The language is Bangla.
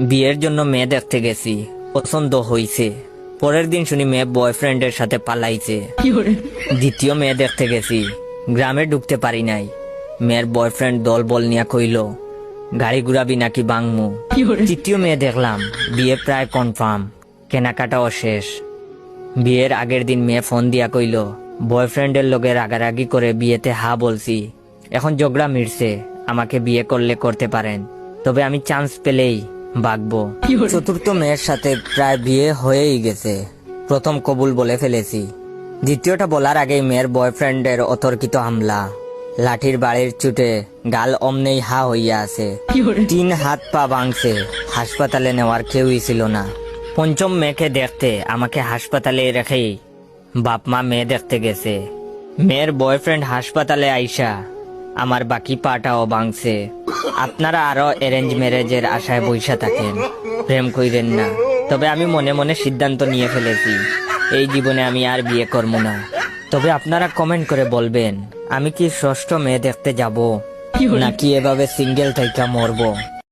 বিয়ের জন্য মেয়ে দেখতে গেছি, পছন্দ হইছে। পরের দিন শুনি মেয়ে বয়ফ্রেন্ডের সাথে পালাইছে। দ্বিতীয় মেয়ে দেখতে গেছি, গ্রামে ঢুকতে পারি নাই। মেয়ের বয়ফ্রেন্ড দল বল নিয়া কইল গাড়ি ঘুরাবি নাকি বাংমু। তৃতীয় মেয়ে দেখলাম, বিয়ে প্রায় কনফার্ম, কেনাকাটাও শেষ। বিয়ের আগের দিন মেয়ে ফোন দিয়া কইল বয়ফ্রেন্ডের লগে রাগারাগি করে বিয়েতে হা বলছি, এখন ঝগড়া মিটছে, আমাকে বিয়ে করলে করতে পারেন, তবে আমি চান্স পেলেই বাগবো। চতুর্থ মেয়ের সাথে প্রায় বিয়ে হয়েই গেছে, প্রথম কবুল বলে ফেলেছি। দ্বিতীয়টা বলার আগেই মেয়ের বয়ফ্রেন্ডের অতর্কিত হামলা, লাঠির বাড়ির চুটে গাল অমনেই হা হইয়া আছে, 3 হাত পা ভাঙছে, হাসপাতালে নেওয়ার কেউই ছিল না। পঞ্চম মেয়েকে দেখতে আমাকে হাসপাতালে রেখেই বাপ মা মেয়ে দেখতে গেছে। মেয়ের বয়ফ্রেন্ড হাসপাতালে আইসা আমার বাকি পাটাও ভাঙছে। আপনারা আরো অ্যারেঞ্জ ম্যারেজের আশায় বইসা থাকেন, প্রেম কইরেন না। তবে আমি মনে মনে সিদ্ধান্ত নিয়ে ফেলেছি, এই জীবনে আমি আর বিয়ে করব না। তবে আপনারা কমেন্ট করে বলবেন আমি কি ষষ্ঠ মেয়ে দেখতে যাব নাকি এভাবে সিঙ্গেল থাইকা মরবো।